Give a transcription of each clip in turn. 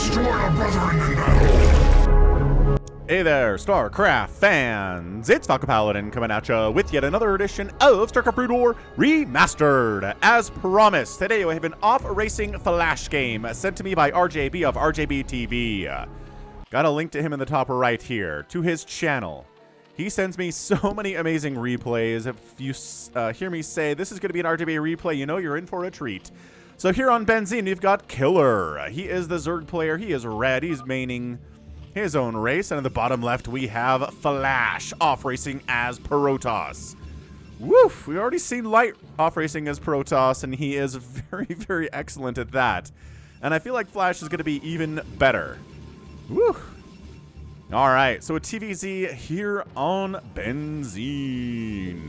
destroyed our brethren in that hole. Hey there, StarCraft fans! It's Falcon Paladin coming at you with yet another edition of StarCraft Brood War Remastered. As promised, today we have an off-racing flash game sent to me by RJB of RJB TV. Got a link to him in the top right here, to his channel. He sends me so many amazing replays. If you hear me say this is going to be an RJB replay, you know you're in for a treat. So here on Benzene, we've got Killer. He is the Zerg player. He is red. He's maining his own race. And in the bottom left, we have Flash off-racing as Protoss. Woof! We've already seen Light off-racing as Protoss, and he is very, very excellent at that. And I feel like Flash is going to be even better. Woo! All right, so a TVZ here on Benzene.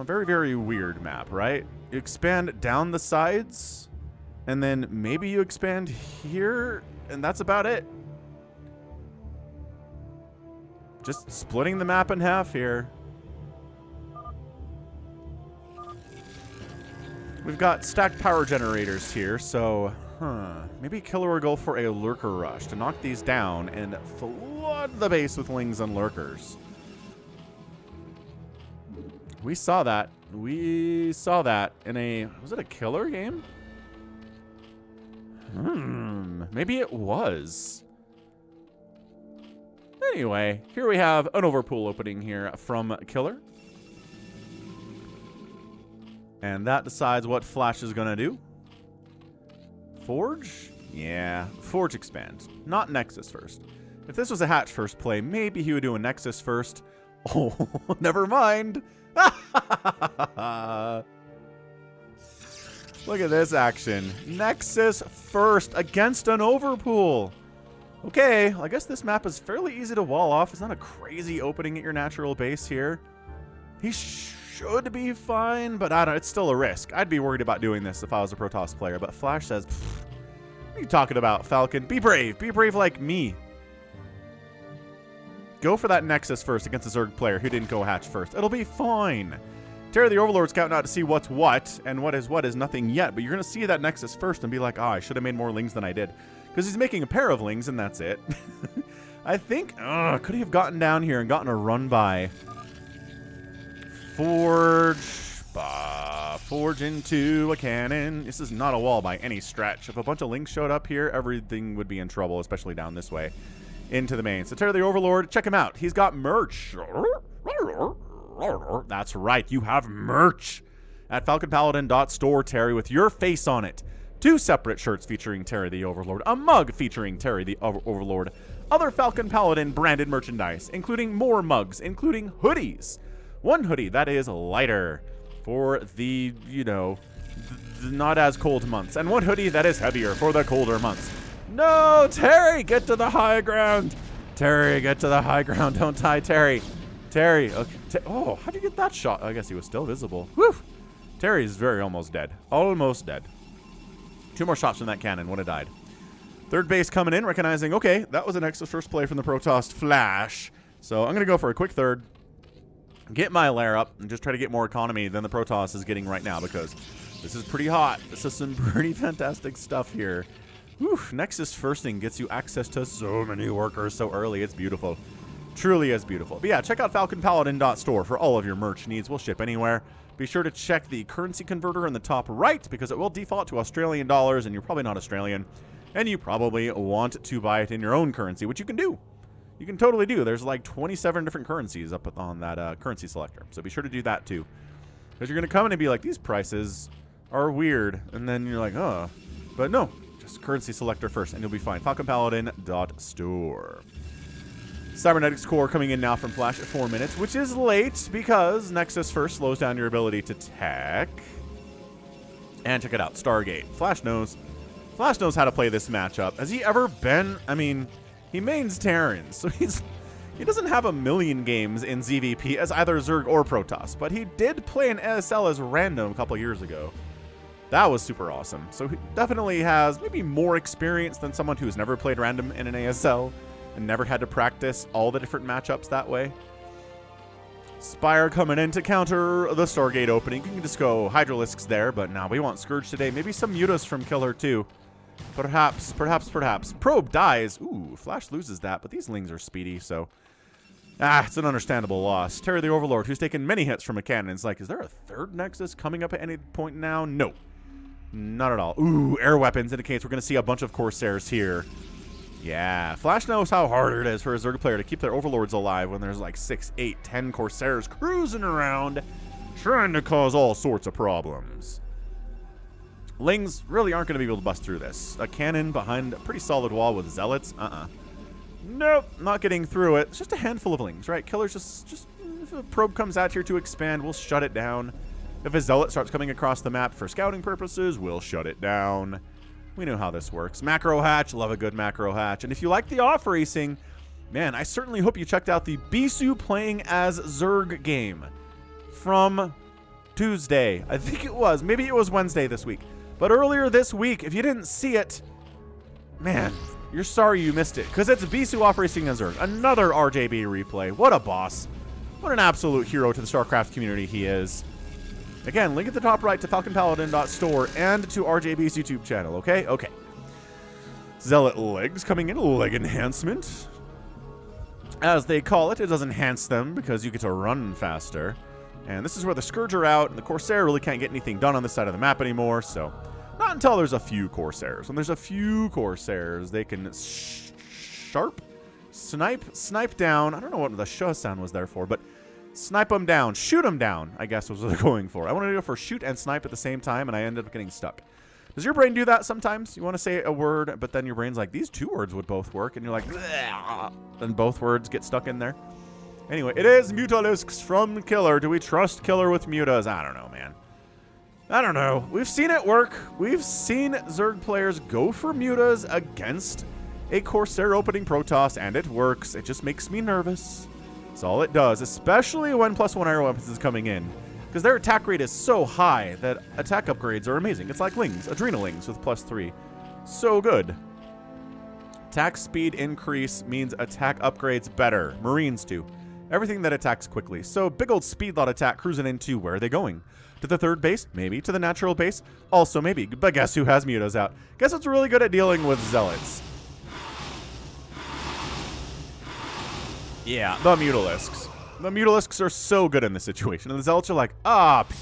Very, very weird map, right? You expand down the sides, and then maybe you expand here, and that's about it. Just splitting the map in half here. We've got stacked power generators here, so maybe Killer will go for a lurker rush to knock these down and flood the base with lings and lurkers. We saw that. We saw that in a... Was it a Killer game? Maybe it was. Anyway, here we have an overpool opening here from Killer. And that decides what Flash is going to do. Forge? Yeah, Forge expand. Not Nexus first. If this was a Hatch first play, maybe he would do a Nexus first. Oh, never mind. Look at this action. Nexus first against an overpool. Okay, I guess this map is fairly easy to wall off. It's not a crazy opening at your natural base here. He should be fine, but I don't know. It's still a risk. I'd be worried about doing this if I was a Protoss player, but Flash says, what are you talking about, Falcon? Be brave. Be brave like me. Go for that Nexus first against a Zerg player who didn't go Hatch first. It'll be fine. Terry the Overlord's counting out to see what's what, and what is nothing yet, but you're going to see that Nexus first and be like, oh, I should have made more lings than I did. Because he's making a pair of lings, and that's it. I think, could he have gotten down here and gotten a run by? Forge into a cannon. This is not a wall by any stretch. If a bunch of links showed up here, everything would be in trouble, especially down this way into the main. So Terry the Overlord, check him out. He's got merch. That's right, you have merch at falconpaladin.store, Terry, with your face on it. 2 separate shirts featuring Terry the Overlord, a mug featuring Terry the Overlord, other Falcon Paladin branded merchandise, including more mugs, including hoodies. 1 hoodie that is lighter for the, you know, not as cold months, and 1 hoodie that is heavier for the colder months. No, Terry, get to the high ground. Terry, get to the high ground. Don't die, Terry. Terry, okay. Oh, how'd you get that shot? I guess he was still visible. Whew. Terry's very almost dead. Almost dead. 2 more shots from that cannon would have died. Third base coming in, recognizing, okay, that was an Nexus first play from the Protoss Flash. So I'm going to go for a quick third. Get my lair up and just try to get more economy than the Protoss is getting right now, because this is pretty hot. This is some pretty fantastic stuff here. Whew, Nexus firsting gets you access to so many workers so early. It's beautiful. Truly is beautiful. But yeah, check out falconpaladin.store for all of your merch needs. We'll ship anywhere. Be sure to check the currency converter in the top right, because it will default to Australian dollars, and you're probably not Australian, and you probably want to buy it in your own currency, which you can do. You can totally do. There's like 27 different currencies up on that currency selector. So be sure to do that too. Because you're going to come in and be like, these prices are weird. And then you're like, oh. But no, just currency selector first and you'll be fine. falconpaladin.store. Cybernetics Core coming in now from Flash at 4 minutes, which is late because Nexus first slows down your ability to tech. And check it out, Stargate. Flash knows how to play this matchup. Has he ever been, I mean... He mains Terrans, so he doesn't have a million games in ZVP as either Zerg or Protoss, but he did play an ASL as random a couple years ago. That was super awesome. So he definitely has maybe more experience than someone who's never played random in an ASL and never had to practice all the different matchups that way. Spire coming in to counter the Stargate opening. You can just go Hydralisks there, but now we want Scourge today. Maybe some Mutas from Killer too. Perhaps. Probe dies. Ooh, Flash loses that, but these Lings are speedy, so... it's an understandable loss. Terry the Overlord, who's taken many hits from a cannon, is like, is there a third Nexus coming up at any point now? No. Not at all. Ooh, air weapons indicates we're going to see a bunch of Corsairs here. Yeah, Flash knows how hard it is for a Zerg player to keep their Overlords alive when there's like 6, 8, 10 Corsairs cruising around trying to cause all sorts of problems. Lings really aren't going to be able to bust through this. A cannon behind a pretty solid wall with Zealots? Nope, not getting through it. It's just a handful of Lings, right? Killer's just if a probe comes out here to expand, we'll shut it down. If a Zealot starts coming across the map for scouting purposes, we'll shut it down. We know how this works. Macro hatch, love a good macro hatch. And if you like the off racing, man, I certainly hope you checked out the Bisu playing as Zerg game from Tuesday. I think it was. Maybe it was Wednesday this week. But earlier this week, if you didn't see it, man, you're sorry you missed it. Because it's Bisu off racing as Zerg. Another RJB replay. What a boss. What an absolute hero to the StarCraft community he is. Again, link at the top right to falconpaladin.store and to RJB's YouTube channel, okay? Okay. Zealot legs coming in, leg enhancement. As they call it, it does enhance them because you get to run faster. And this is where the Scourge are out, and the Corsair really can't get anything done on this side of the map anymore, so... Not until there's a few Corsairs. When there's a few Corsairs, they can snipe down. I don't know what the sh sound was there for, but... Snipe them down. Shoot them down, I guess was what they're going for. I wanted to go for shoot and snipe at the same time, and I ended up getting stuck. Does your brain do that sometimes? You want to say a word, but then your brain's like, these two words would both work, and you're like, bleh, and both words get stuck in there. Anyway, it is Mutalisks from Killer. Do we trust Killer with Mutas? I don't know, man. I don't know. We've seen it work. We've seen Zerg players go for Mutas against a Corsair opening Protoss, and it works. It just makes me nervous. That's all it does, especially when +1 arrow weapons is coming in. Because their attack rate is so high that attack upgrades are amazing. It's like Lings, Adrenalings with +3. So good. Attack speed increase means attack upgrades better. Marines too. Everything that attacks quickly. So big old speed lot attack cruising into, where are they going? To the third base? Maybe. To the natural base? Also maybe. But guess who has Mutas out? Guess what's really good at dealing with Zealots? Yeah, the Mutalisks. The Mutalisks are so good in this situation. And the Zealots are like,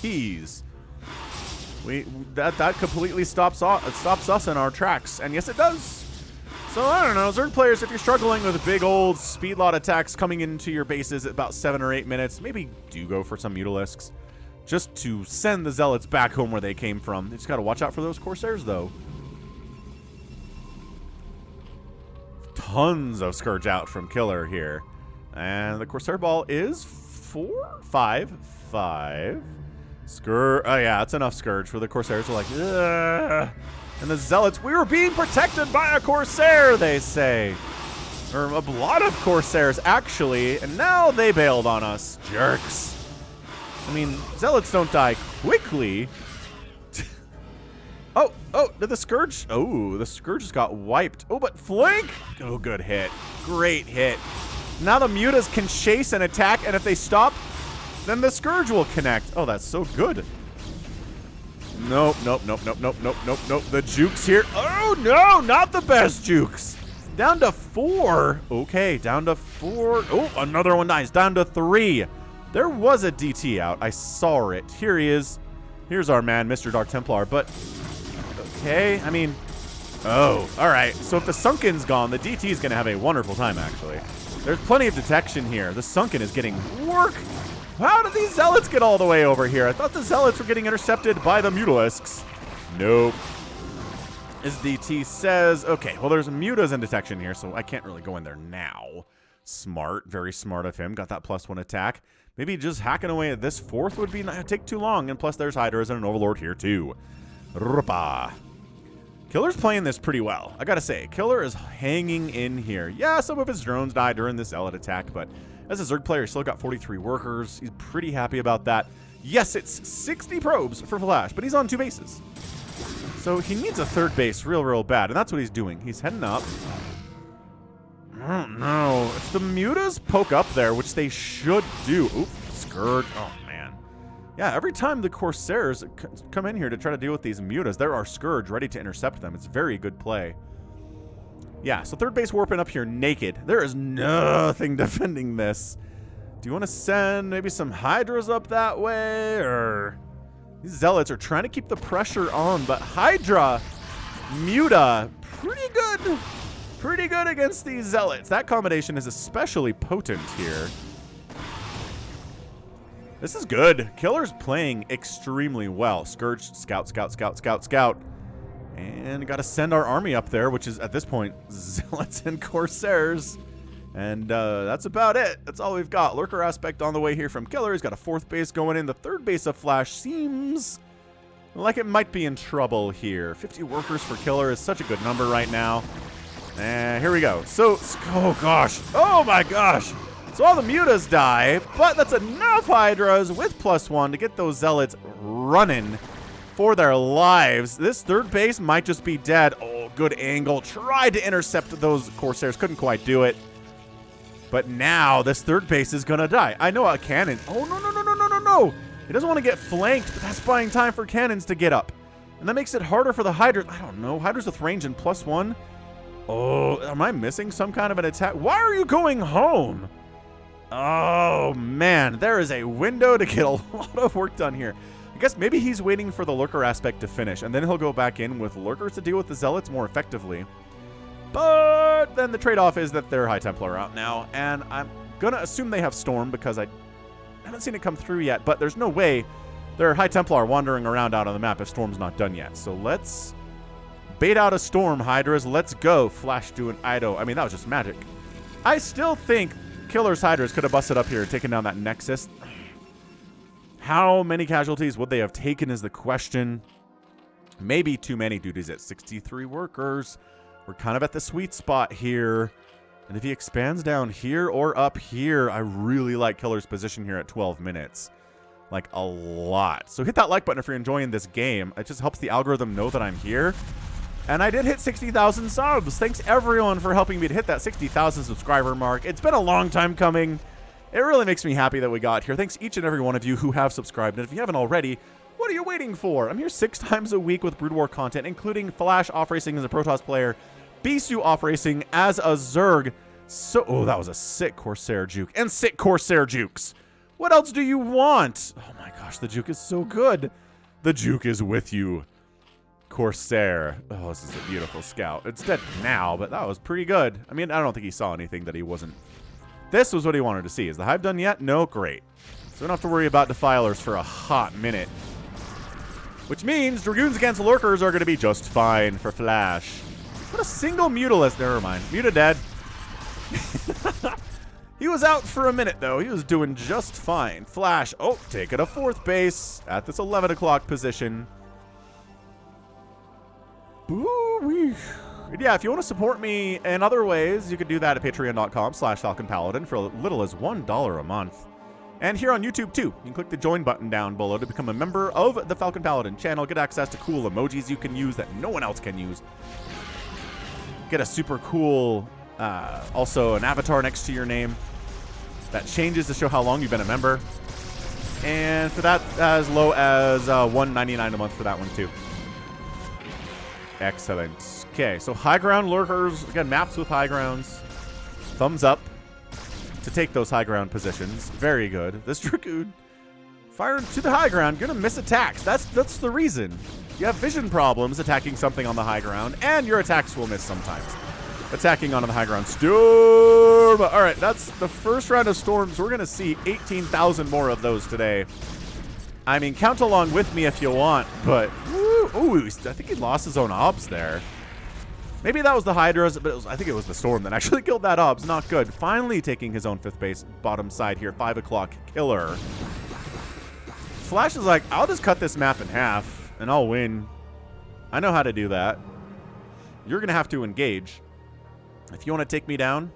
peas. That completely stops us in our tracks. And yes, it does. So, I don't know. Zerg players, if you're struggling with big old speed lot attacks coming into your bases at about 7 or 8 minutes, maybe do go for some Mutalisks. Just to send the Zealots back home where they came from. They just got to watch out for those Corsairs, though. Tons of Scourge out from Killer here. And the Corsair ball is 4? 5? 5. Scourge. Oh, yeah, it's enough Scourge for the Corsairs. Are like, ugh. And the Zealots, we were being protected by a Corsair, they say. Or a lot of Corsairs, actually. And now they bailed on us. Jerks. I mean, Zealots don't die quickly. Oh, did the Scourge? Oh, the Scourge just got wiped. Oh, but flank. Oh, good hit. Great hit. Now the Mutas can chase and attack, and if they stop, then the Scourge will connect. Oh, that's so good. Nope. The jukes here. Oh, no, not the best jukes. Down to 4. Okay, down to 4. Oh, another one dies. Down to 3. There was a DT out. I saw it. Here he is. Here's our man, Mr. Dark Templar. But, okay, I mean, oh, all right. So if the Sunken's gone, the DT is going to have a wonderful time, actually. There's plenty of detection here. The Sunken is getting work. How did these Zealots get all the way over here? I thought the Zealots were getting intercepted by the Mutalisks. Nope. As DT says, okay, well, there's Mutas in detection here, so I can't really go in there now. Smart, very smart of him. Got that +1 attack. Maybe just hacking away at this 4th would be take too long, and plus there's Hydras and an Overlord here too. Rupa. Killer's playing this pretty well. I gotta say, Killer is hanging in here. Yeah, some of his drones died during this Zealot attack, but as a Zerg player, he's still got 43 workers. He's pretty happy about that. Yes, it's 60 probes for Flash, but he's on 2 bases. So he needs a 3rd base real bad, and that's what he's doing. He's heading up. I don't know. If the Mutas poke up there, which they should do. Oop, Scourge. Oh, man. Yeah, every time the Corsairs come in here to try to deal with these mutas, there are Scourge ready to intercept them. It's very good play. Yeah, so third base warping up here naked. There is nothing defending this. Do you want to send maybe some Hydras up that way? Or these Zealots are trying to keep the pressure on, but Hydra, Muta, pretty good. Pretty good against these Zealots. That combination is especially potent here. This is good. Killer's playing extremely well. Scourge, scout, scout, scout, scout, scout. And got to send our army up there, which is, at this point, Zealots and Corsairs. And that's about it. That's all we've got. Lurker aspect on the way here from Killer. He's got a fourth base going in. The third base of Flash seems like it might be in trouble here. 50 workers for Killer is such a good number right now. And here we go. So, oh gosh. Oh my gosh. So all the mutas die, but that's enough Hydras with +1 to get those Zealots running for their lives. This third base might just be dead. Oh, good angle. Tried to intercept those Corsairs. Couldn't quite do it. But now this third base is going to die. I know a cannon. Oh, no, no, no, no, no, no, no. He doesn't want to get flanked, but that's buying time for cannons to get up. And that makes it harder for the Hydras. I don't know. Hydras with range and +1. Oh, am I missing some kind of an attack? Why are you going home? Oh, man. There is a window to get a lot of work done here. I guess maybe he's waiting for the Lurker aspect to finish, and then he'll go back in with Lurkers to deal with the Zealots more effectively. But then the trade-off is that their High Templar are out now, and I'm going to assume they have Storm because I haven't seen it come through yet, but there's no way their High Templar are wandering around out on the map if Storm's not done yet. So let's bait out a Storm, Hydras. Let's go. Flash doing Ido. I mean, that was just magic. I still think Killer's Hydras could have busted up here and taken down that Nexus. How many casualties would they have taken is the question. Maybe too many, dude. He's at 63 workers. We're kind of at the sweet spot here. And if he expands down here or up here, I really like Killer's position here at 12 minutes. Like, a lot. So hit that like button if you're enjoying this game. It just helps the algorithm know that I'm here. And I did hit 60,000 subs. Thanks, everyone, for helping me to hit that 60,000 subscriber mark. It's been a long time coming. It really makes me happy that we got here. Thanks each and every one of you who have subscribed. And if you haven't already, what are you waiting for? I'm here 6 times a week with Brood War content, including Flash off-racing as a Protoss player, Bisu off-racing as a Zerg. So, oh, that was a sick Corsair juke. And sick Corsair jukes. What else do you want? Oh my gosh, the juke is so good. The juke is with you, Corsair. Oh, this is a beautiful scout. It's dead now, but that was pretty good. I mean, I don't think he saw anything that he wasn't. This was what he wanted to see. Is the hive done yet? No? Great. So we don't have to worry about defilers for a hot minute. Which means Dragoons against Lurkers are going to be just fine for Flash. What a single Mutalist. Never mind. Muta dead. He was out for a minute, though. He was doing just fine. Flash, oh, taking a 4th base at this 11 o'clock position. Boo-wee. Yeah, if you want to support me in other ways, you can do that at patreon.com/FalconPaladin for as little as $1 a month. And here on YouTube, too. You can click the join button down below to become a member of the Falcon Paladin channel. Get access to cool emojis you can use that no one else can use. Get a super cool, also an avatar next to your name that changes to show how long you've been a member. And for that, as low as $1.99 a month for that one, too. Excellent. Okay, so high ground Lurkers. Again, maps with high grounds. Thumbs up to take those high ground positions. Very good. This Dragoon firing to the high ground. Gonna miss attacks. That's the reason. You have vision problems attacking something on the high ground, and your attacks will miss sometimes. Attacking onto the high ground. Storm! All right, that's the first round of storms. We're gonna see 18,000 more of those today. I mean, count along with me if you want, but ooh, I think he lost his own obs there. Maybe that was the Hydras, but I think it was the Storm that actually killed that obs. Not good. Finally taking his own 5th base, bottom side here. 5 o'clock Killer. Flash is like, I'll just cut this map in half, and I'll win. I know how to do that. You're going to have to engage. If you want to take me down,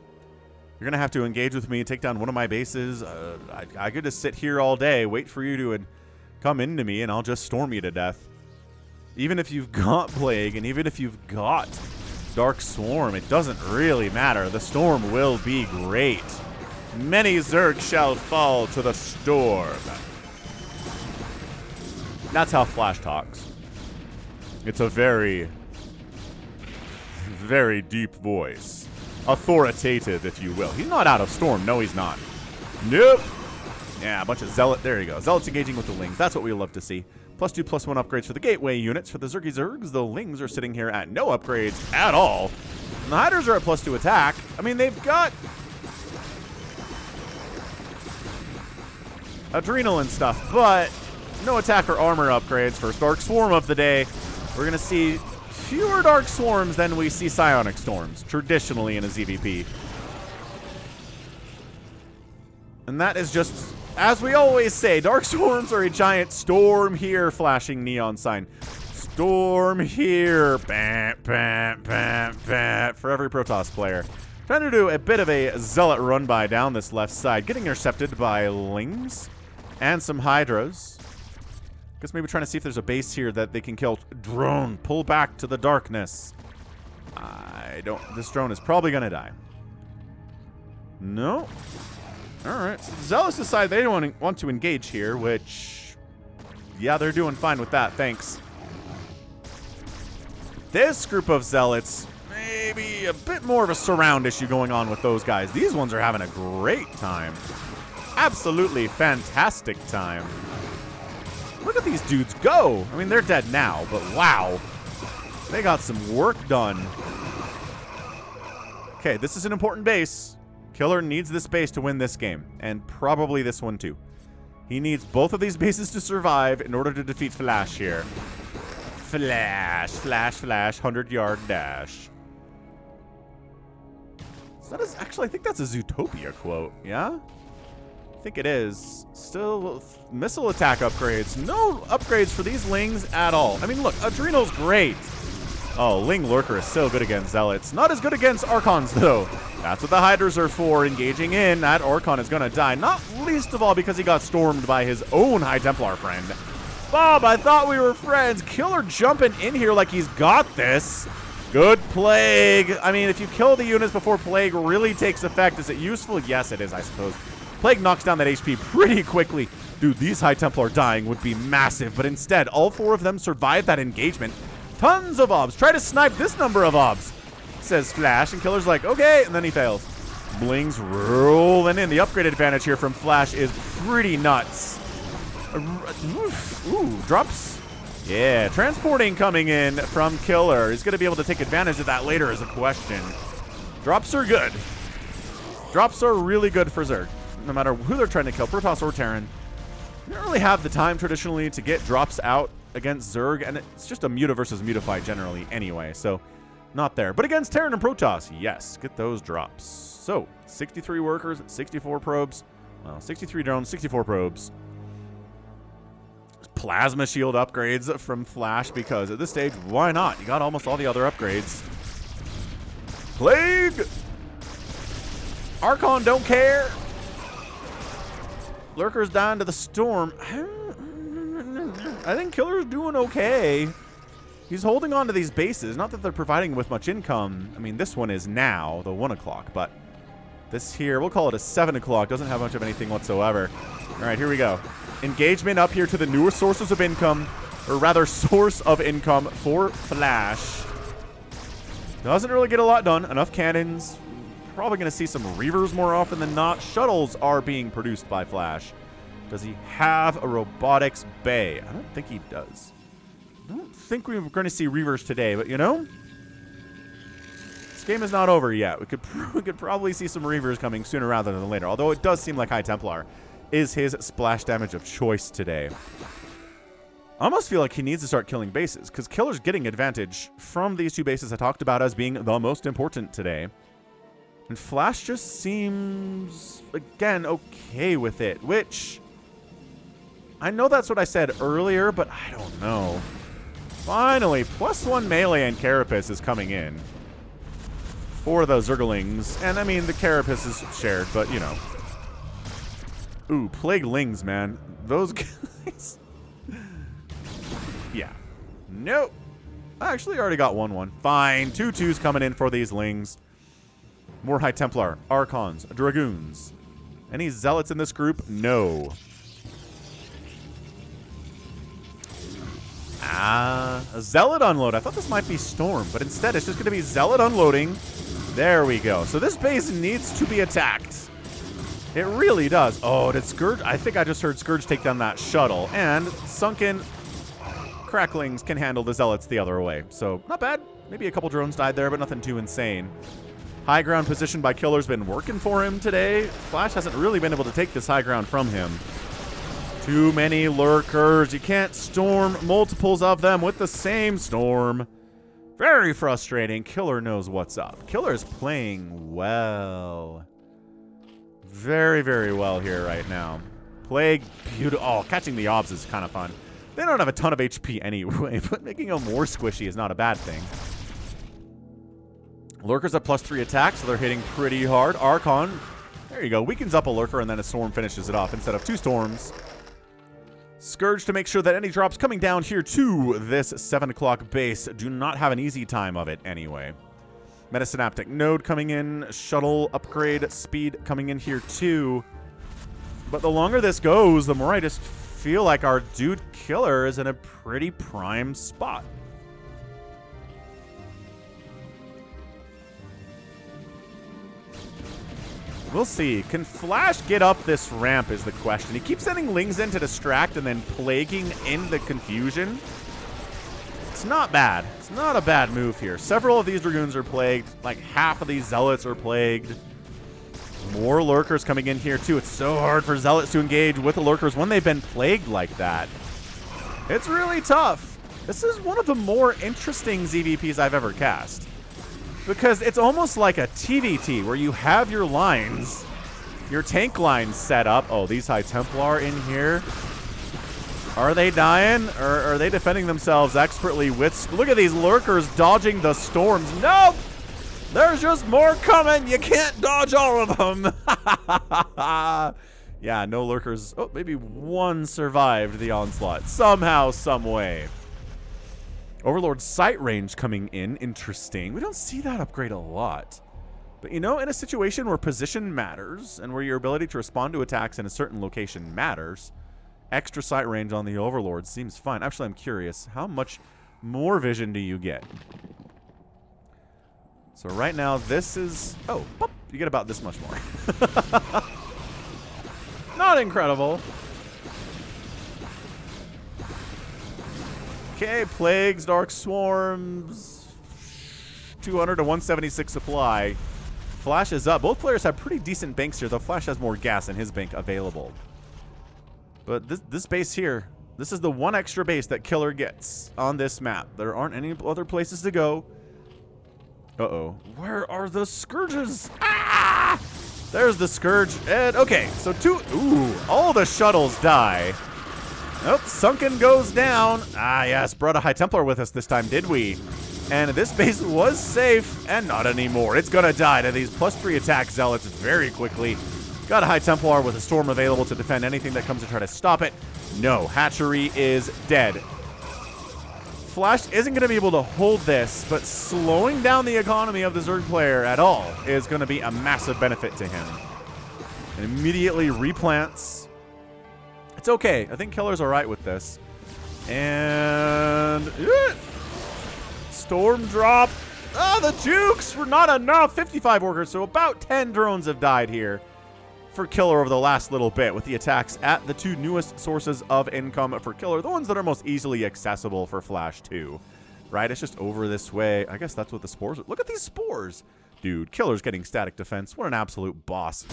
you're going to have to engage with me, take down one of my bases. I could just sit here all day, wait for you to come into me, and I'll just storm you to death. Even if you've got Plague, and even if you've got Dark Swarm, it doesn't really matter. The storm will be great. Many Zerg shall fall to the storm. That's how Flash talks. It's a very, very deep voice. Authoritative, if you will. He's not out of Storm. No, he's not. Nope. Yeah, a bunch of Zealot. There you go. Zealots engaging with the Lings. That's what we love to see. +2, +1 upgrades for the Gateway units. For the Zergy Zergs, the Lings are sitting here at no upgrades at all. And the Hydras are at +2 attack. I mean, they've got Adrenal and stuff, but no attack or armor upgrades. First Dark Swarm of the day. We're going to see fewer Dark Swarms than we see Psionic Storms, traditionally in a ZVP. And that is just, as we always say, Dark Swarms are a giant storm here flashing neon sign. Storm here. Bam, bam, bam, bam, for every Protoss player. Trying to do a bit of a Zealot run-by down this left side. Getting intercepted by Lings and some Hydras. Guess maybe trying to see if there's a base here that they can kill. Drone, pull back to the darkness. This drone is probably going to die. No. Alright, so the Zealots decide they don't want to engage here, which, yeah, they're doing fine with that, thanks. This group of Zealots, maybe a bit more of a surround issue going on with those guys. These ones are having a great time. Absolutely fantastic time. Look at these dudes go. I mean, they're dead now, but wow. They got some work done. Okay, this is an important base. Killer needs this base to win this game, and probably this one too. He needs both of these bases to survive in order to defeat Flash here. Flash, flash, flash, 100-yard dash. Actually, I think that's a Zootopia quote, yeah? I think it is. Still, missile attack upgrades. No upgrades for these Lings at all. I mean, look, Adrenal's great. Oh, Ling Lurker is so good against Zealots. Not as good against Archons, though. That's what the Hydras are for, engaging in. That Archon is going to die, not least of all because he got stormed by his own High Templar friend. Bob, I thought we were friends. Killer jumping in here like he's got this. Good Plague. I mean, if you kill the units before Plague really takes effect, is it useful? Yes, it is, I suppose. Plague knocks down that HP pretty quickly. Dude, these High Templar dying would be massive, but instead, all 4 of them survived that engagement. Tons of obs. Try to snipe this number of obs, says Flash, and Killer's like, okay, and then he fails. Blings rolling in. The upgrade advantage here from Flash is pretty nuts. Ooh, drops. Yeah, transporting coming in from Killer. He's going to be able to take advantage of that later is a question. Drops are good. Drops are really good for Zerg, no matter who they're trying to kill, Protoss or Terran. You don't really have the time traditionally to get drops out against Zerg, and it's just a Muta versus Muta fight generally anyway, so not there. But against Terran and Protoss, yes, get those drops. So, 63 workers, 64 probes, well, 63 drones, 64 probes. Plasma shield upgrades from Flash, because at this stage, why not? You got almost all the other upgrades. Plague! Archon don't care. Lurker's down to the Storm. I think Killer's doing okay. He's holding on to these bases. Not that they're providing with much income. I mean, this one is now, the 1 o'clock, but this here, we'll call it a 7 o'clock. Doesn't have much of anything whatsoever. All right, here we go. Engagement up here to the newest sources of income, or rather source of income for Flash. Doesn't really get a lot done. Enough cannons. Probably going to see some Reavers more often than not. Shuttles are being produced by Flash. Does he have a robotics bay? I don't think he does. I don't think we're going to see Reavers today, but you know, this game is not over yet. We could probably see some Reavers coming sooner rather than later, although it does seem like High Templar is his splash damage of choice today. I almost feel like he needs to start killing bases, because Killer's getting advantage from these 2 bases I talked about as being the most important today. And Flash just seems, again, okay with it, which I know that's what I said earlier, but I don't know. Finally, +1 melee and Carapace is coming in for the Zerglings. And I mean, the Carapace is shared, but you know. Ooh, Plague Lings, man. Those guys. Yeah. Nope. I actually already got 1-1. Fine. 2-2s coming in for these Lings. More High Templar, Archons, Dragoons. Any Zealots in this group? No. A Zealot unload. I thought this might be Storm, but instead it's just going to be Zealot unloading. There we go. So this base needs to be attacked. It really does. Oh, did Scourge? I think I just heard Scourge take down that shuttle. And Sunken Cracklings can handle the Zealots the other way. So not bad. Maybe a couple drones died there, but nothing too insane. High ground position by Killer's been working for him today. Flash hasn't really been able to take this high ground from him. Too many lurkers. You can't storm multiples of them with the same storm. Very frustrating. Killer knows what's up. Killer is playing well. Very, very well here right now. Plague, beautiful. Oh, catching the obs is kind of fun. They don't have a ton of HP anyway, but making them more squishy is not a bad thing. Lurkers at +3 attack, so they're hitting pretty hard. Archon, there you go. Weakens up a lurker, and then a storm finishes it off instead of 2 storms. Scourge to make sure that any drops coming down here to this 7 o'clock base do not have an easy time of it anyway. Metasynaptic node coming in. Shuttle upgrade speed coming in here too. But the longer this goes, the more I just feel like our dude Killer is in a pretty prime spot. We'll see. Can Flash get up this ramp is the question. He keeps sending Lings in to distract and then plaguing in the confusion. It's not bad. It's not a bad move here. Several of these Dragoons are plagued. Like half of these Zealots are plagued. More Lurkers coming in here too. It's so hard for Zealots to engage with the Lurkers when they've been plagued like that. It's really tough. This is one of the more interesting ZVPs I've ever cast. Because it's almost like a TVT where you have your lines, your tank lines set up. Oh, these High Templar in here. Are they dying? Or are they defending themselves expertly with... Look at these lurkers dodging the storms. Nope! There's just more coming. You can't dodge all of them. Yeah, no lurkers. Oh, maybe one survived the onslaught. Somehow, some way. Overlord's sight range coming in. Interesting. We don't see that upgrade a lot. But, you know, in a situation where position matters and where your ability to respond to attacks in a certain location matters, extra sight range on the Overlord seems fine. Actually, I'm curious. How much more vision do you get? So right now, this is... Oh, boop, you get about this much more. Not incredible. Okay, Plagues, Dark Swarms, 200 to 176 supply. Flash is up. Both players have pretty decent banks here, though Flash has more gas in his bank available. But this base here, this is the one extra base that Killer gets on this map. There aren't any other places to go. Uh-oh. Where are the Scourges? Ah! There's the Scourge. And, okay, so ooh, all the shuttles die. Nope, Sunken goes down. Ah, yes, brought a High Templar with us this time, did we? And this base was safe, and not anymore. It's gonna die to these +3 attack Zealots very quickly. Got a High Templar with a Storm available to defend anything that comes to try to stop it. No, Hatchery is dead. Flash isn't gonna be able to hold this, but slowing down the economy of the Zerg player at all is gonna be a massive benefit to him. And immediately replants. It's okay. I think Killer's all right with this. And... Storm drop. Ah, the jukes were not enough. 55 workers, so about 10 drones have died here for Killer over the last little bit with the attacks at the 2 newest sources of income for Killer. The ones that are most easily accessible for Flash, too. Right? It's just over this way. I guess that's what the spores are. Look at these spores. Dude, Killer's getting static defense. What an absolute boss.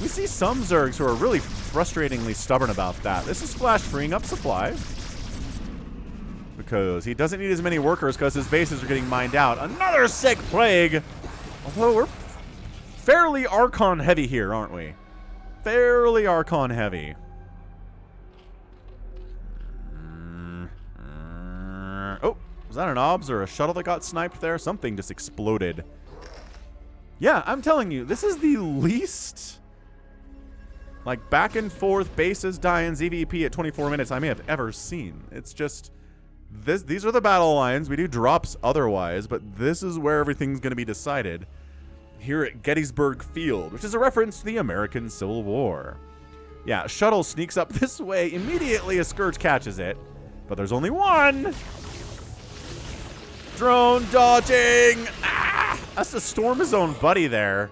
We see some Zergs who are really frustratingly stubborn about that. This is Flash freeing up supply. Because he doesn't need as many workers because his bases are getting mined out. Another sick Plague! Although we're fairly Archon heavy here, aren't we? Fairly Archon heavy. Oh, was that an OBS or a shuttle that got sniped there? Something just exploded. Yeah, I'm telling you, this is the least, like, back and forth bases die in ZVP at 24 minutes I may have ever seen. It's just, these are the battle lines. We do drops otherwise, but this is where everything's going to be decided here at Gettysburg Field, which is a reference to the American Civil War. Yeah, shuttle sneaks up this way. Immediately a Scourge catches it. But there's only one. Drone dodging. Ah! That's to storm his own buddy there.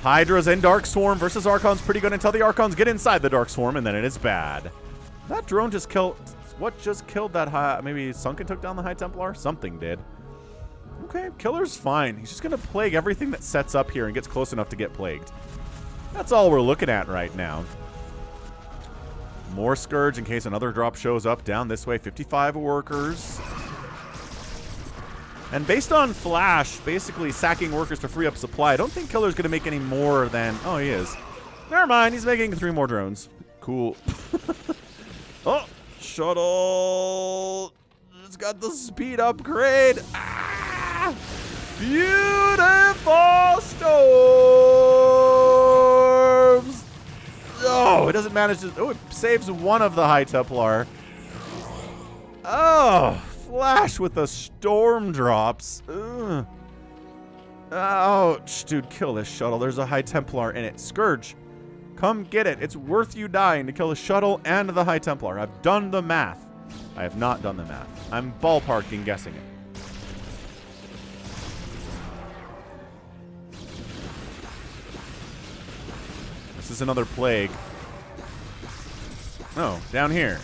Hydra's in Dark Swarm versus Archon's pretty good until the Archons get inside the Dark Swarm, and then it is bad. That drone just killed... What just killed that high... Maybe Sunken took down the High Templar? Something did. Okay, Killer's fine. He's just going to plague everything that sets up here and gets close enough to get plagued. That's all we're looking at right now. More Scourge in case another drop shows up down this way. 55 workers. And based on Flash basically sacking workers to free up supply, I don't think Killer's going to make any more than... Oh, he is. Never mind. He's making 3 more drones. Cool. Oh, shuttle. It's got the speed upgrade. Ah! Beautiful storms. Oh, it doesn't manage to... Oh, it saves one of the High Templar. Oh, Flash with the storm drops. Ugh. Ouch. Dude, kill this shuttle. There's a High Templar in it. Scourge, come get it. It's worth you dying to kill the shuttle and the High Templar. I've done the math. I have not done the math. I'm ballparking guessing it. This is another plague. Oh, down here.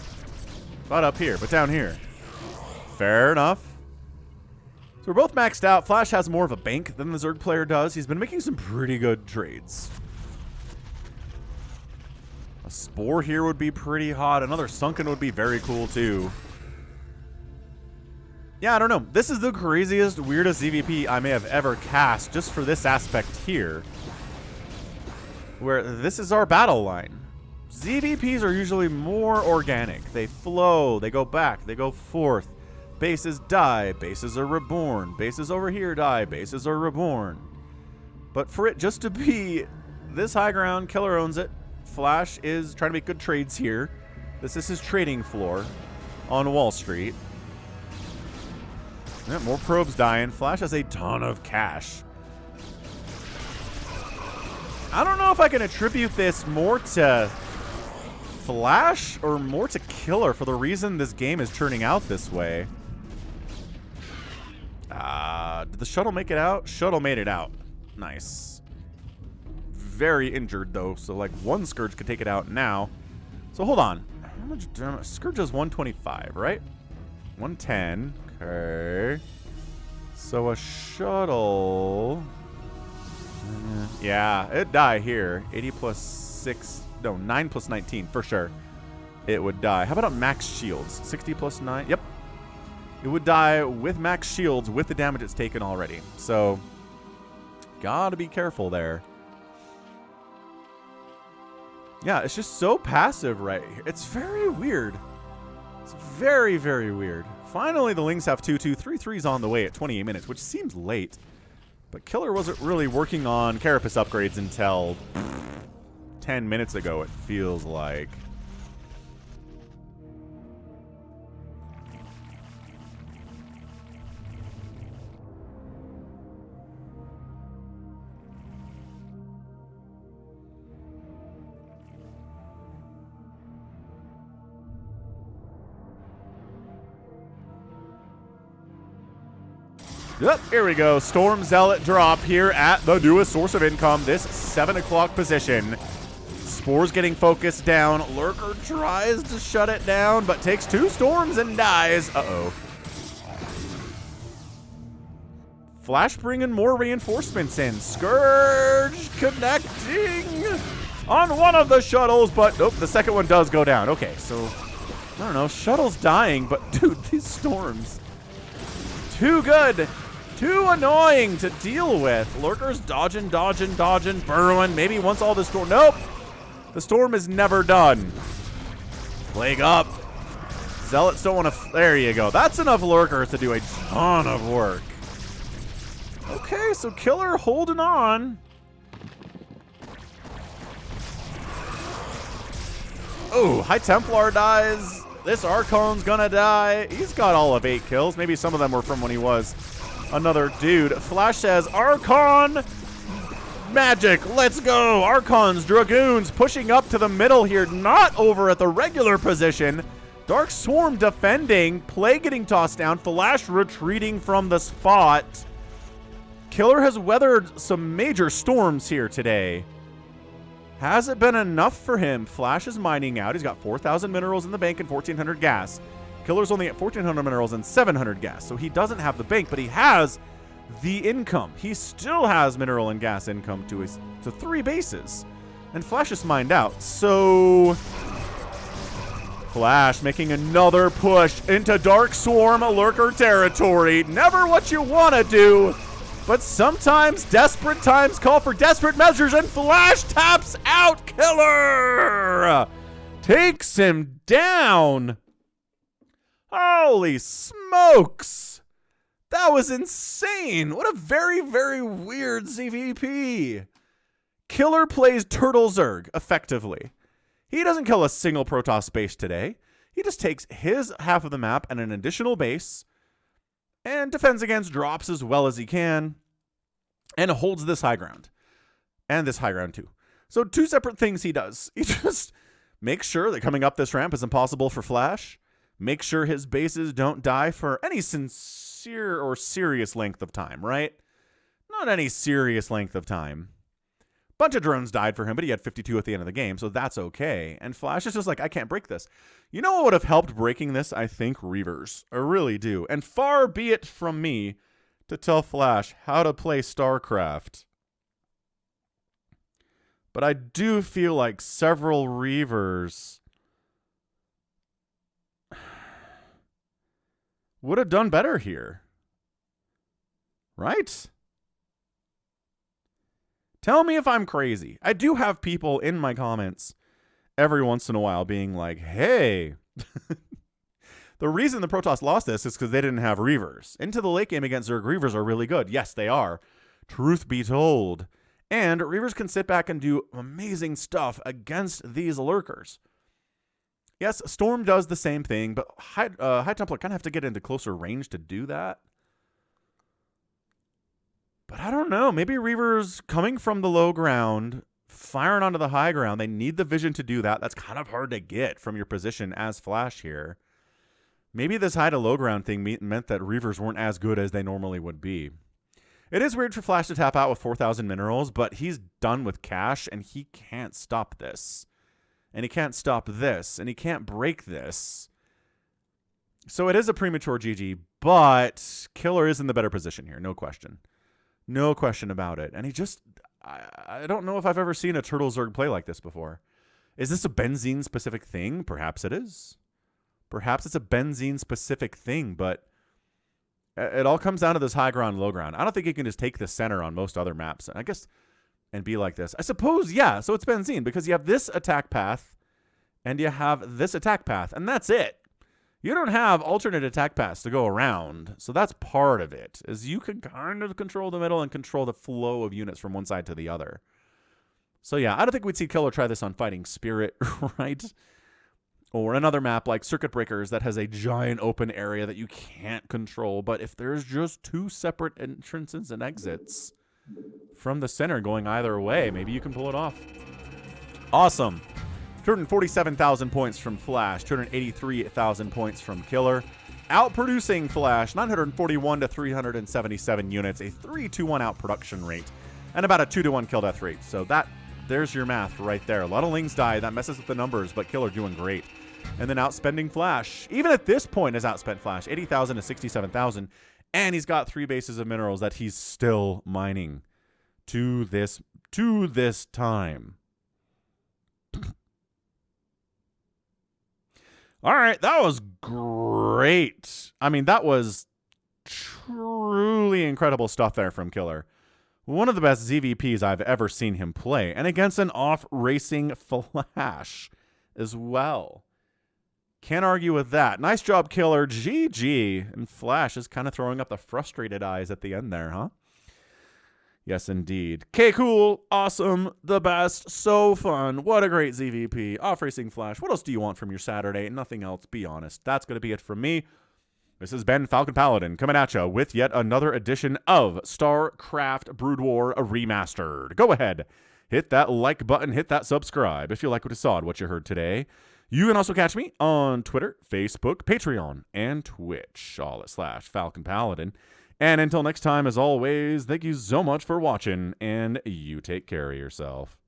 Not up here, but down here. Fair enough. So we're both maxed out. Flash has more of a bank than the Zerg player does. He's been making some pretty good trades. A Spore here would be pretty hot. Another Sunken would be very cool too. Yeah, I don't know. This is the craziest, weirdest ZVP I may have ever cast just for this aspect here. Where this is our battle line. ZVPs are usually more organic. They flow, they go back, they go forth. Bases die, bases are reborn. Bases over here die, bases are reborn. But for it just to be this high ground, Killer owns it. Flash is trying to make good trades here. This is his trading floor on Wall Street. Yeah, more probes dying. Flash has a ton of cash. I don't know if I can attribute this more to Flash or more to Killer for the reason this game is turning out this way. Did the shuttle make it out? Shuttle made it out. Nice. Very injured, though, so like one Scourge could take it out now. So hold on. How much damage? Scourge is 125, right? 110. Okay. So a shuttle... Yeah, it'd die here. 80 plus 6... No, 9 plus 19, for sure. It would die. How about on max shields? 60 plus 9? Yep. It would die with max shields with the damage it's taken already. So, gotta be careful there. Yeah, it's just so passive right here. It's very weird. It's very, very weird. Finally, the Lings have 2-2-3-3s on the way at 28 minutes, which seems late. But Killer wasn't really working on Carapace upgrades until 10 minutes ago, it feels like. Yep, here we go. Storm Zealot drop here at the newest source of income, this 7 o'clock position. Spore's getting focused down. Lurker tries to shut it down, but takes 2 storms and dies. Uh-oh. Flash bringing more reinforcements in. Scourge connecting on one of the shuttles, but nope, the second one does go down. Okay, so, I don't know, shuttle's dying, but dude, these storms, too good. Too annoying to deal with. Lurker's dodging, dodging, dodging, burrowing. Maybe once all the storm... Nope! The storm is never done. Plague up. Zealots don't want to... There you go. That's enough Lurkers to do a ton of work. Okay, so Killer holding on. Oh, High Templar dies. This Archon's gonna die. He's got all of 8 kills. Maybe some of them were from when he was another dude. Flash says, Archon, magic. Let's go. Archons, Dragoons pushing up to the middle here. Not over at the regular position. Dark Swarm defending. Plague getting tossed down. Flash retreating from the spot. Killer has weathered some major storms here today. Has it been enough for him? Flash is mining out. He's got 4,000 minerals in the bank and 1,400 gas. Killer's only at 1,400 minerals and 700 gas. So he doesn't have the bank, but he has the income. He still has mineral and gas income to 3 bases. And Flash is mined out. So Flash making another push into Dark Swarm Lurker territory. Never what you want to do. But sometimes desperate times call for desperate measures, and Flash taps out. Killer takes him down. Holy smokes. That was insane. What a very, very weird CVP. Killer plays Turtle Zerg effectively. He doesn't kill a single Protoss base today. He just takes his half of the map and an additional base and defends against drops as well as he can, and holds this high ground. And this high ground too. So 2 separate things he does. He just makes sure that coming up this ramp is impossible for Flash. Make sure his bases don't die for any sincere or serious length of time, right? Not any serious length of time. Bunch of drones died for him, but he had 52 at the end of the game, so that's okay. And Flash is just like, I can't break this. You know what would have helped breaking this? I think Reavers. I really do. And far be it from me to tell Flash how to play StarCraft. But I do feel like several Reavers would have done better here. Right? Tell me if I'm crazy. I do have people in my comments every once in a while being like, hey, the reason the Protoss lost this is because they didn't have Reavers. Into the late game against Zerg, Reavers are really good. Yes, they are. Truth be told. And Reavers can sit back and do amazing stuff against these lurkers. Yes, Storm does the same thing, but High Templar kind of have to get into closer range to do that. But I don't know. Maybe Reavers coming from the low ground, firing onto the high ground, they need the vision to do that. That's kind of hard to get from your position as Flash here. Maybe this high to low ground thing meant that Reavers weren't as good as they normally would be. It is weird for Flash to tap out with 4,000 minerals, but he's done with cash, and he can't stop this. And he can't stop this, and he can't break this. So it is a premature GG, but Killer is in the better position here, no question. No question about it. And he just, I don't know if I've ever seen a Turtle Zerg play like this before. Is this a Benzene specific thing? Perhaps it is. Perhaps it's a Benzene specific thing, but it all comes down to this high ground, low ground. I don't think you can just take the center on most other maps, I guess, and be like this. I suppose, yeah, so it's Benzene because you have this attack path and you have this attack path, and that's it. You don't have alternate attack paths to go around, so that's part of it, is you can kind of control the middle and control the flow of units from one side to the other. So yeah, I don't think we'd see Killer try this on Fighting Spirit, right? Or another map like Circuit Breakers that has a giant open area that you can't control, but if there's just 2 separate entrances and exits from the center going either way, maybe you can pull it off. Awesome. 247,000 points from Flash, 283,000 points from Killer. Outproducing Flash, 941 to 377 units, a 3-to-1 outproduction rate, and about a 2-to-1 kill death rate. So there's your math right there. A lot of Lings die. That messes with the numbers, but Killer doing great. And then outspending Flash. Even at this point has outspent Flash, 80,000 to 67,000. And he's got 3 bases of minerals that he's still mining to this time. All right, that was great. I mean, that was truly incredible stuff there from Killer. One of the best ZVPs I've ever seen him play, and against an off-racing Flash as well. Can't argue with that. Nice job, Killer. GG. And Flash is kind of throwing up the frustrated eyes at the end there, huh? Yes, indeed. Okay, cool. Awesome. The best. So fun. What a great ZVP. Off-racing Flash. What else do you want from your Saturday? Nothing else. Be honest. That's going to be it from me. This has been Falcon Paladin coming at you with yet another edition of StarCraft Brood War Remastered. Go ahead, hit that like button, hit that subscribe if you like what you saw and what you heard today. You can also catch me on Twitter, Facebook, Patreon, and Twitch, all at /Falcon Paladin. And until next time, as always, thank you so much for watching, and you take care of yourself.